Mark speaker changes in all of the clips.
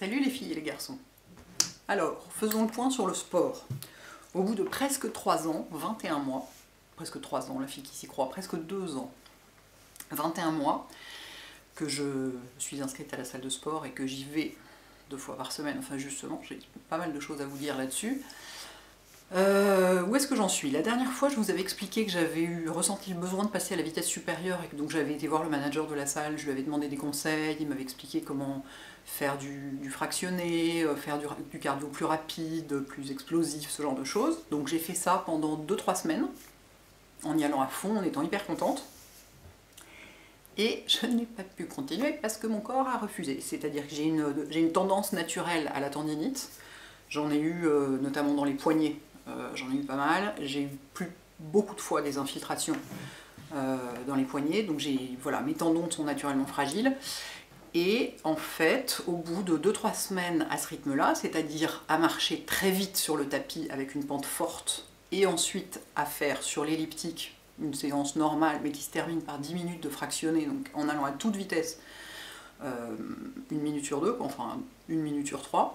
Speaker 1: Salut les filles et les garçons. Alors, faisons le point sur le sport. Au bout de presque 3 ans, 21 mois, presque 3 ans, la fille qui s'y croit, presque 2 ans, 21 mois, que je suis inscrite à la salle de sport et que j'y vais 2 fois par semaine, enfin justement, j'ai pas mal de choses à vous dire là-dessus. Où est-ce que j'en suis? La dernière fois, je vous avais expliqué que j'avais ressenti le besoin de passer à la vitesse supérieure et que donc j'avais été voir le manager de la salle, je lui avais demandé des conseils, il m'avait expliqué comment faire du fractionné, faire du cardio plus rapide, plus explosif, ce genre de choses. Donc j'ai fait ça pendant 2-3 semaines, en y allant à fond, en étant hyper contente. Et je n'ai pas pu continuer parce que mon corps a refusé. C'est-à-dire que j'ai une tendance naturelle à la tendinite. J'en ai eu notamment dans les poignets. J'en ai eu pas mal, j'ai eu beaucoup de fois des infiltrations dans les poignets, donc voilà, mes tendons sont naturellement fragiles. Et en fait, au bout de 2-3 semaines à ce rythme-là, c'est-à-dire à marcher très vite sur le tapis avec une pente forte, et ensuite à faire sur l'elliptique une séance normale, mais qui se termine par 10 minutes de fractionné, donc en allant à toute vitesse, 1 minute sur 2, enfin 1 minute sur 3,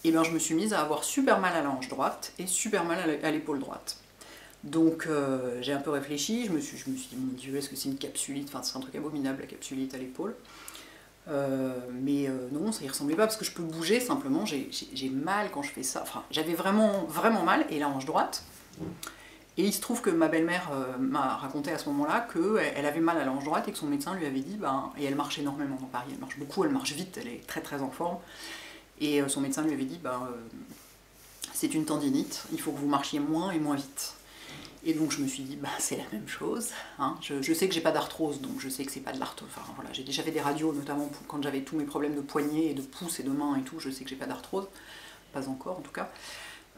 Speaker 1: et bien je me suis mise à avoir super mal à la hanche droite et super mal à l'épaule droite. Donc j'ai un peu réfléchi, je me suis dit, mon Dieu, est-ce que c'est une capsulite? Enfin, c'est un truc abominable, la capsulite à l'épaule. Non, ça y ressemblait pas parce que je peux bouger, simplement j'ai mal quand je fais ça. Enfin, j'avais vraiment mal, et la hanche droite. Et il se trouve que ma belle-mère m'a raconté à ce moment-là qu'elle avait mal à la hanche droite et que son médecin lui avait dit, et elle marche énormément dans Paris, elle marche beaucoup, elle marche vite, elle est très très en forme. Et son médecin lui avait dit, c'est une tendinite, il faut que vous marchiez moins et moins vite. Et donc je me suis dit, c'est la même chose. Hein. Je sais que j'ai pas d'arthrose, donc je sais que c'est pas de l'arthrose. Enfin voilà, j'ai déjà fait des radios, notamment quand j'avais tous mes problèmes de poignet et de pouce et de main et tout, je sais que j'ai pas d'arthrose. Pas encore en tout cas.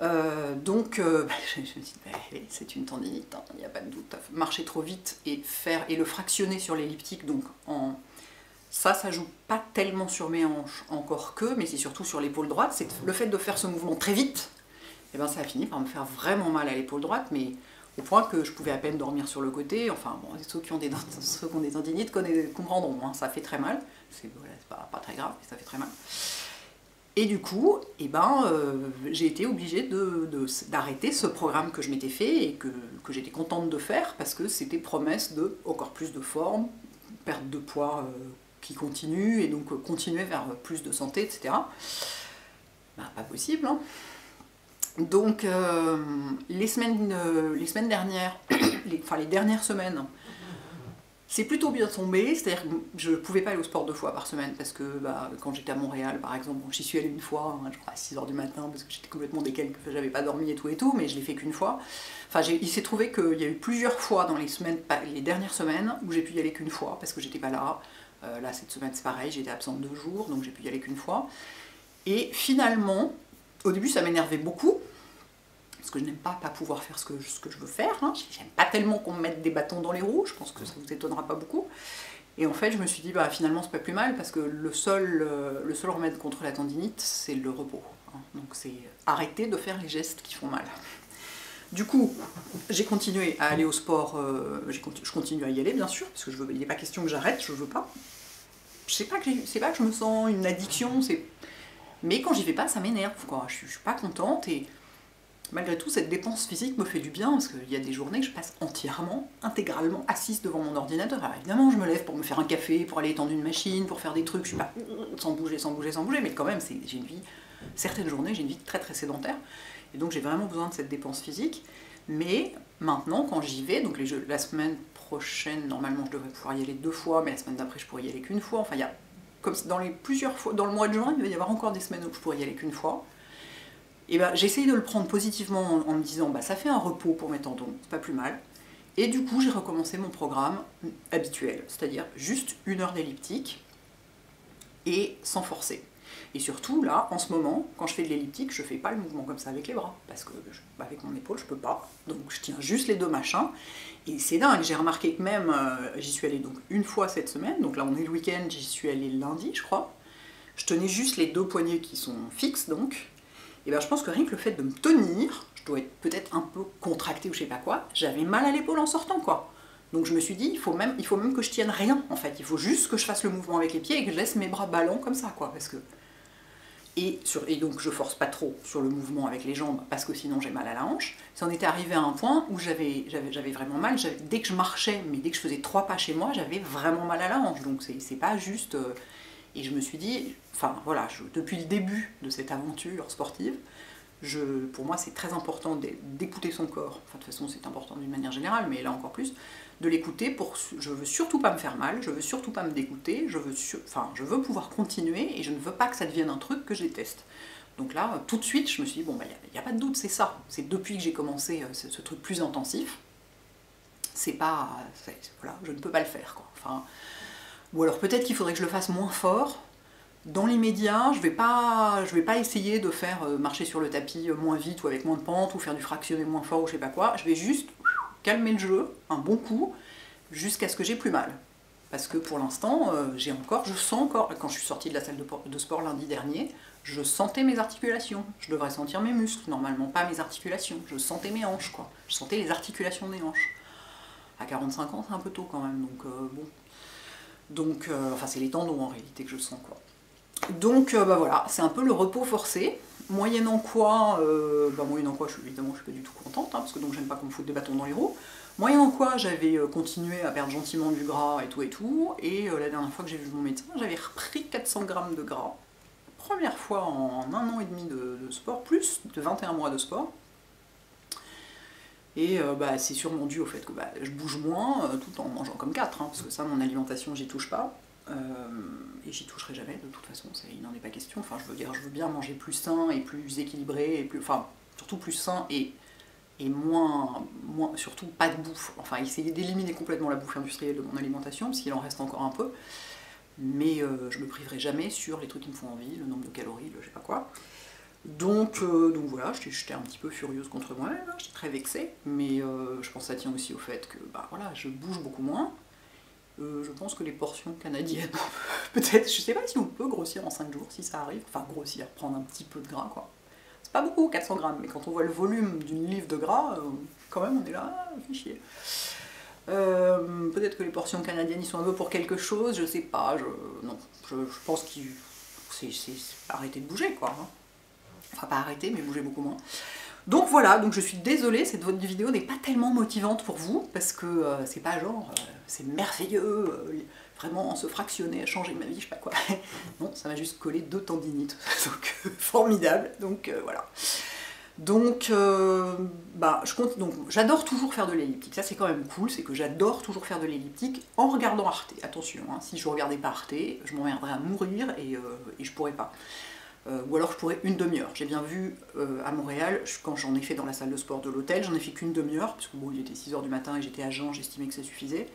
Speaker 1: Je me suis dit, c'est une tendinite, hein, il n'y a pas de doute. Marcher trop vite et le fractionner sur l'elliptique, donc ça joue pas tellement sur mes hanches encore que, mais c'est surtout sur l'épaule droite. C'est le fait de faire ce mouvement très vite, et ça a fini par me faire vraiment mal à l'épaule droite, mais au point que je pouvais à peine dormir sur le côté. Enfin bon, ceux qui ont des tendinites comprendront, hein, ça fait très mal. C'est pas très grave, mais ça fait très mal. Et du coup, j'ai été obligée d'arrêter ce programme que je m'étais fait et que j'étais contente de faire parce que c'était promesse de encore plus de forme, perte de poids qui continue, et donc continuer vers plus de santé, etc. Pas possible, hein. Donc les semaines dernières, les dernières semaines, c'est plutôt bien tombé, c'est-à-dire que je ne pouvais pas aller au sport 2 fois par semaine parce que quand j'étais à Montréal par exemple, j'y suis allée une fois, hein, je crois à 6 h du matin parce que j'étais complètement décalée, que j'avais pas dormi et tout, mais je l'ai fait qu'une fois. Enfin, il s'est trouvé qu'il y a eu plusieurs fois dans les dernières semaines où j'ai pu y aller qu'une fois parce que j'étais pas là. Là cette semaine c'est pareil, j'étais absente 2 jours, donc j'ai pu y aller qu'une fois. Et finalement, au début ça m'énervait beaucoup, parce que je n'aime pas pouvoir faire ce que je veux faire, hein. J'aime pas tellement qu'on me mette des bâtons dans les roues, je pense que ça vous étonnera pas beaucoup. Et en fait je me suis dit, finalement c'est pas plus mal, parce que le seul remède contre la tendinite, c'est le repos. Hein. Donc c'est arrêter de faire les gestes qui font mal. Du coup, j'ai continué à aller au sport, je continue à y aller bien sûr, parce que il n'est pas question que j'arrête, je veux pas. C'est pas que je me sens une addiction, mais quand j'y vais pas, ça m'énerve, quoi. Je suis pas contente, et malgré tout, cette dépense physique me fait du bien, parce qu'il y a des journées que je passe intégralement assise devant mon ordinateur. Alors évidemment, je me lève pour me faire un café, pour aller étendre une machine, pour faire des trucs, je suis pas sans bouger, mais quand même, j'ai une vie, certaines journées, j'ai une vie très très sédentaire, et donc j'ai vraiment besoin de cette dépense physique. Mais maintenant, quand j'y vais, donc la semaine prochaine, normalement, je devrais pouvoir y aller 2 fois, mais la semaine d'après, je pourrais y aller qu'une fois. Enfin, il y a, comme dans plusieurs fois, dans le mois de juin, il va y avoir encore des semaines où je pourrais y aller qu'une fois. Et j'essaye de le prendre positivement en me disant, ça fait un repos pour mes tendons, c'est pas plus mal. Et du coup, j'ai recommencé mon programme habituel, c'est-à-dire juste 1 heure d'elliptique et sans forcer. Et surtout, là, en ce moment, quand je fais de l'elliptique, je fais pas le mouvement comme ça avec les bras, parce que avec mon épaule, je peux pas. Donc je tiens juste les 2 machins. Et c'est dingue, j'ai remarqué que même, j'y suis allée donc 1 fois cette semaine, donc là on est le week-end, j'y suis allée lundi, je crois. Je tenais juste les 2 poignets qui sont fixes, donc. Et je pense que rien que le fait de me tenir, je dois être peut-être un peu contractée ou je sais pas quoi, j'avais mal à l'épaule en sortant, quoi. Donc je me suis dit, il faut même que je tienne rien, en fait. Il faut juste que je fasse le mouvement avec les pieds et que je laisse mes bras ballants comme ça, quoi. Parce que et donc je force pas trop sur le mouvement avec les jambes parce que sinon j'ai mal à la hanche. Ça en était arrivé à un point où j'avais vraiment mal, dès que je marchais, mais dès que je faisais 3 pas chez moi, j'avais vraiment mal à la hanche, donc c'est pas juste... et je me suis dit, enfin voilà, depuis le début de cette aventure sportive, pour moi c'est très important d'écouter son corps, enfin de toute façon c'est important d'une manière générale, mais là encore plus, de l'écouter, je veux surtout pas me faire mal, je veux surtout pas me dégoûter, je veux pouvoir continuer et je ne veux pas que ça devienne un truc que je déteste. Donc là, tout de suite, je me suis dit, bon, bah, y a pas de doute, c'est ça. C'est depuis que j'ai commencé ce truc plus intensif, voilà, je ne peux pas le faire, quoi. Enfin, ou alors peut-être qu'il faudrait que je le fasse moins fort. Dans l'immédiat, je vais pas essayer de faire marcher sur le tapis moins vite ou avec moins de pente, ou faire du fractionné moins fort ou je sais pas quoi. Je vais juste calmer le jeu, un bon coup, jusqu'à ce que j'ai plus mal. Parce que pour l'instant, je sens encore, quand je suis sortie de la salle de sport lundi dernier, je sentais mes articulations. Je devrais sentir mes muscles, normalement, pas mes articulations. Je sentais mes hanches, quoi. Je sentais les articulations des hanches. À 45 ans, c'est un peu tôt quand même, donc bon. Donc, enfin, c'est les tendons en réalité que je sens, quoi. Donc, bah voilà, c'est un peu le repos forcé. Moyennant quoi, évidemment, je suis pas du tout contente, hein, parce que donc j'aime pas qu'on me foute des bâtons dans les roues. Moyennant quoi, j'avais continué à perdre gentiment du gras et tout, et la dernière fois que j'ai vu mon médecin, j'avais repris 400 grammes de gras. Première fois en 1 an et demi de sport, plus de 21 mois de sport. Et bah, c'est sûrement dû au fait que bah, je bouge moins, tout en mangeant comme 4, hein, parce que ça, mon alimentation, j'y touche pas. Et j'y toucherai jamais, de toute façon, il n'en est pas question. Enfin, je veux bien manger plus sain et plus équilibré, et enfin, surtout plus sain et moins, surtout pas de bouffe. Enfin, essayer d'éliminer complètement la bouffe industrielle de mon alimentation, parce qu'il en reste encore un peu. Mais je me priverai jamais sur les trucs qui me font envie, le nombre de calories, le je sais pas quoi. Donc voilà, j'étais un petit peu furieuse contre moi-même, hein, j'étais très vexée, mais je pense que ça tient aussi au fait que bah, voilà, je bouge beaucoup moins. Je pense que les portions canadiennes, peut-être, je sais pas si on peut grossir en 5 jours, si ça arrive, enfin grossir, prendre un petit peu de gras, quoi. C'est pas beaucoup, 400 grammes, mais quand on voit le volume d'une livre de gras, quand même on est là, fait chier. Peut-être que les portions canadiennes, ils sont un peu pour quelque chose, je sais pas, je pense qu'il c'est arrêter de bouger, quoi. Hein. Enfin, pas arrêter, mais bouger beaucoup moins. Donc voilà, donc je suis désolée, cette vidéo n'est pas tellement motivante pour vous, parce que c'est pas genre, c'est merveilleux, vraiment se fractionner, à changer ma vie, je sais pas quoi. Non, ça m'a juste collé 2 tendinites, donc formidable, donc voilà. Donc, bah, j'adore toujours faire de l'elliptique, ça c'est quand même cool, c'est que j'adore toujours faire de l'elliptique en regardant Arte, attention, hein, si je regardais pas Arte, je m'emmerderais à mourir et je pourrais pas. Ou alors je pourrais une demi-heure. J'ai bien vu à Montréal, quand j'en ai fait dans la salle de sport de l'hôtel, j'en ai fait qu'une demi-heure, parce que bon, il était 6 h du matin et j'étais à jeun, j'estimais que ça suffisait.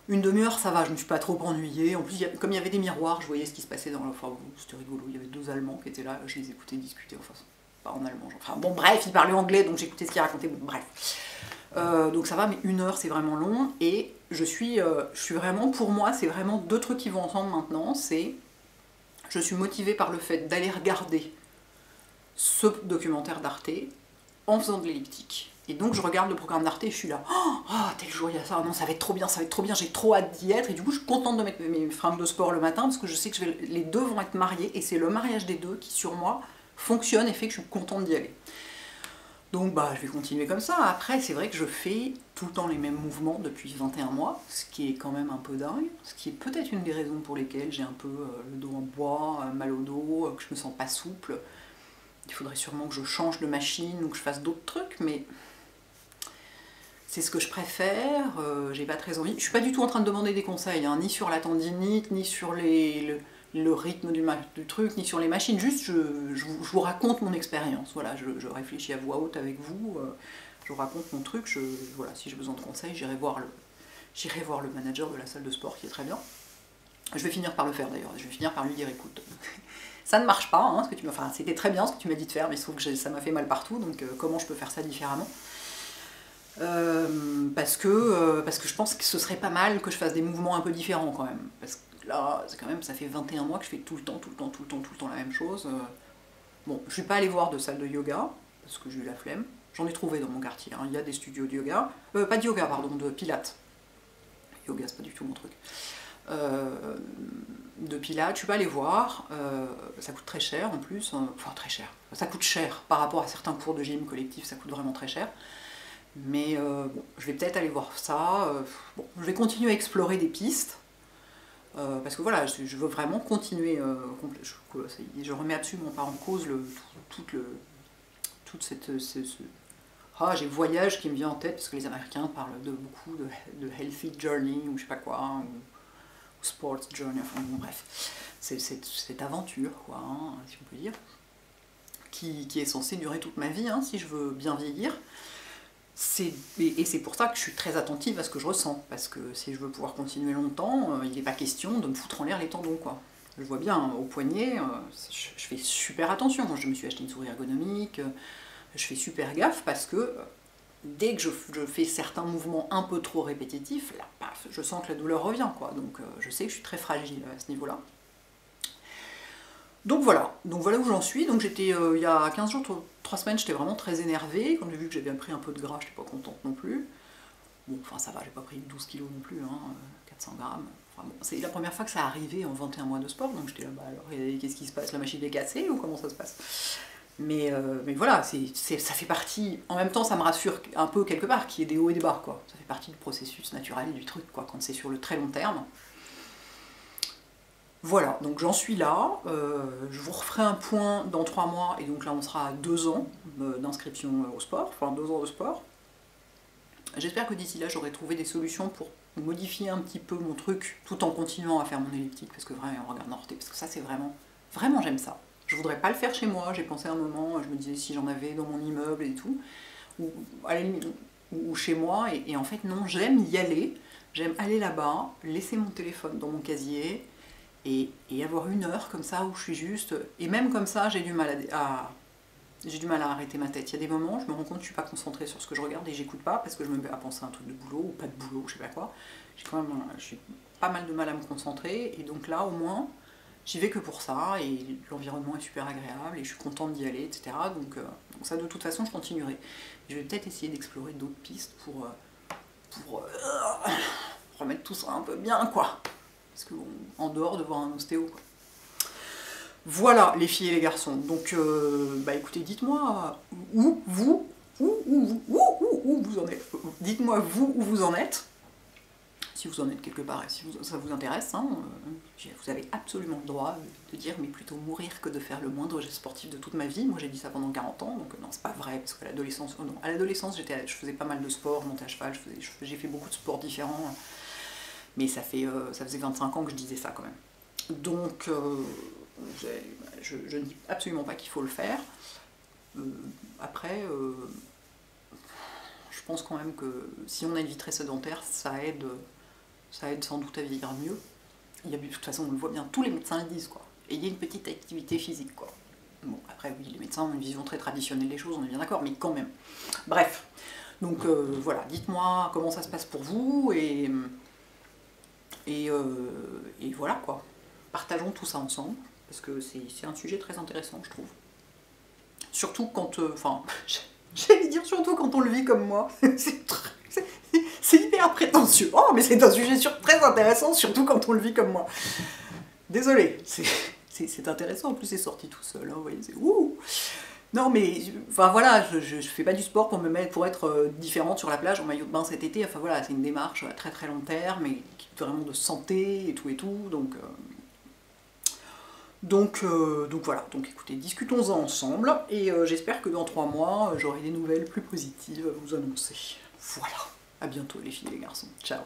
Speaker 1: Une demi-heure, ça va, je me suis pas trop ennuyée. En plus, comme il y avait des miroirs, je voyais ce qui se passait dans le... Enfin, c'était rigolo, il y avait 2 Allemands qui étaient là, je les écoutais discuter, enfin, pas en allemand. Enfin, bon, bref, ils parlaient anglais, donc j'écoutais ce qu'ils racontaient, bon, bref. Donc ça va, mais 1 heure, c'est vraiment long, et je suis vraiment, pour moi, c'est vraiment 2 trucs qui vont ensemble maintenant, c'est... Je suis motivée par le fait d'aller regarder ce documentaire d'Arte en faisant de l'elliptique. Et donc je regarde le programme d'Arte et je suis là, oh, tel jour il y a ça, non ça va être trop bien, j'ai trop hâte d'y être. Et du coup je suis contente de mettre mes fringues de sport le matin parce que je sais que les 2 vont être mariés et c'est le mariage des 2 qui sur moi fonctionne et fait que je suis contente d'y aller. Donc bah je vais continuer comme ça. Après c'est vrai que je fais tout le temps les mêmes mouvements depuis 21 mois, ce qui est quand même un peu dingue, ce qui est peut-être une des raisons pour lesquelles j'ai un peu le dos en bois, mal au dos, que je me sens pas souple. Il faudrait sûrement que je change de machine ou que je fasse d'autres trucs, mais c'est ce que je préfère, j'ai pas très envie. Je suis pas du tout en train de demander des conseils, hein, ni sur la tendinite, ni sur le rythme du truc, ni sur les machines, juste je vous raconte mon expérience, voilà, je réfléchis à voix haute avec vous, je raconte mon truc, voilà, si j'ai besoin de conseils, j'irai voir le manager de la salle de sport qui est très bien. Je vais finir par le faire d'ailleurs, je vais finir par lui dire écoute, ça ne marche pas, hein, enfin, c'était très bien ce que tu m'as dit de faire, mais il se trouve que ça m'a fait mal partout, donc comment je peux faire ça différemment? Parce que je pense que ce serait pas mal que je fasse des mouvements un peu différents quand même. Parce que là, quand même, ça fait 21 mois que je fais tout le temps la même chose. Bon, je suis pas allée voir de salle de yoga, parce que j'ai eu la flemme. J'en ai trouvé dans mon quartier, hein. Il y a des studios de yoga. Pas de yoga, pardon, de pilates. Yoga, c'est pas du tout mon truc. de Pilates, tu peux aller voir, ça coûte très cher en plus, enfin très cher, ça coûte cher par rapport à certains cours de gym collectif, ça coûte vraiment très cher. Mais bon, je vais peut-être aller voir ça, bon, je vais continuer à explorer des pistes, parce que voilà, je veux vraiment continuer, je remets absolument pas en cause toute cette... Ah, j'ai voyage qui me vient en tête, parce que les Américains parlent beaucoup de healthy journey, ou je sais pas quoi, hein, ou sports journey, enfin bon bref, c'est cette aventure, quoi, hein, si on peut dire, qui est censée durer toute ma vie, hein, si je veux bien vieillir. Et c'est pour ça que je suis très attentive à ce que je ressens, parce que si je veux pouvoir continuer longtemps, il n'est pas question de me foutre en l'air les tendons, quoi. Je vois bien, au poignet, je fais super attention. Moi, je me suis acheté une souris ergonomique, je fais super gaffe, parce que dès que je fais certains mouvements un peu trop répétitifs, là, paf, je sens que la douleur revient, quoi. Donc je sais que je suis très fragile à ce niveau-là. Donc voilà où j'en suis. Donc j'étais, il y a 15 jours, 3 semaines, j'étais vraiment très énervée. Quand j'ai vu que j'avais pris un peu de gras, j'étais pas contente non plus. Bon, enfin ça va, j'ai pas pris 12 kilos non plus, hein, 400 grammes. Enfin, bon, c'est la première fois que ça arrivait en 21 mois de sport, donc j'étais là, bah alors qu'est-ce qui se passe? La machine est cassée ou comment ça se passe? Mais voilà, ça fait partie, en même temps ça me rassure un peu quelque part, qu'il y ait des hauts et des bas, quoi. Ça fait partie du processus naturel du truc, quoi, quand c'est sur le très long terme. Voilà, donc j'en suis là, je vous referai un point dans 3 mois, et donc là on sera à 2 ans d'inscription au sport, enfin 2 ans de sport. J'espère que d'ici là j'aurai trouvé des solutions pour modifier un petit peu mon truc, tout en continuant à faire mon elliptique, parce que vraiment, regarde Norté, parce que ça c'est vraiment j'aime ça. Je voudrais pas le faire chez moi, j'ai pensé un moment, je me disais si j'en avais dans mon immeuble et tout, ou à la limite, ou chez moi, et en fait non, j'aime y aller, j'aime aller là-bas, laisser mon téléphone dans mon casier, et avoir 1 heure comme ça où je suis juste... Et même comme ça, j'ai du mal à arrêter ma tête. Il y a des moments, je me rends compte que je suis pas concentrée sur ce que je regarde et j'écoute pas parce que je me mets à penser à un truc de boulot ou pas de boulot, je sais pas quoi. J'ai pas mal de mal à me concentrer, et donc là, au moins, j'y vais que pour ça, et l'environnement est super agréable, et je suis contente d'y aller, etc. Donc ça, de toute façon, je continuerai. Je vais peut-être essayer d'explorer d'autres pistes pour remettre tout ça un peu bien, quoi. Parce qu'en dehors de voir un ostéo, quoi. Voilà les filles et les garçons. Donc bah écoutez, dites-moi où vous en êtes. Dites-moi vous où vous en êtes. Si vous en êtes quelque part et si ça vous intéresse, hein, vous avez absolument le droit de dire mais plutôt mourir que de faire le moindre geste sportif de toute ma vie. Moi j'ai dit ça pendant 40 ans, donc non c'est pas vrai, parce qu'à l'adolescence, non, à l'adolescence je faisais pas mal de sport, montais à cheval, j'ai fait beaucoup de sports différents. Mais ça faisait 25 ans que je disais ça quand même. Donc, je ne dis absolument pas qu'il faut le faire. Après, je pense quand même que si on a une vie très sédentaire, ça aide sans doute à vivre mieux. De toute façon, on le voit bien, tous les médecins le disent, quoi. Et il y a une petite activité physique, quoi. Bon, après, oui, les médecins ont une vision très traditionnelle des choses, on est bien d'accord, mais quand même. Bref, donc voilà, dites-moi comment ça se passe pour vous, et voilà, quoi. Partageons tout ça ensemble, parce que c'est un sujet très intéressant, je trouve. Surtout quand... Enfin, j'allais dire surtout quand on le vit comme moi. C'est hyper prétentieux. Oh, mais c'est un sujet très intéressant, surtout quand on le vit comme moi. Désolée, c'est intéressant, en plus c'est sorti tout seul, hein, vous voyez, c'est ouh. Non mais, enfin voilà, je fais pas du sport pour être différente sur la plage en maillot de bain cet été, enfin voilà, c'est une démarche à très très long terme, et vraiment de santé et tout, donc voilà, donc écoutez, discutons-en ensemble, et j'espère que dans 3 mois, j'aurai des nouvelles plus positives à vous annoncer. Voilà, à bientôt les filles et les garçons, ciao.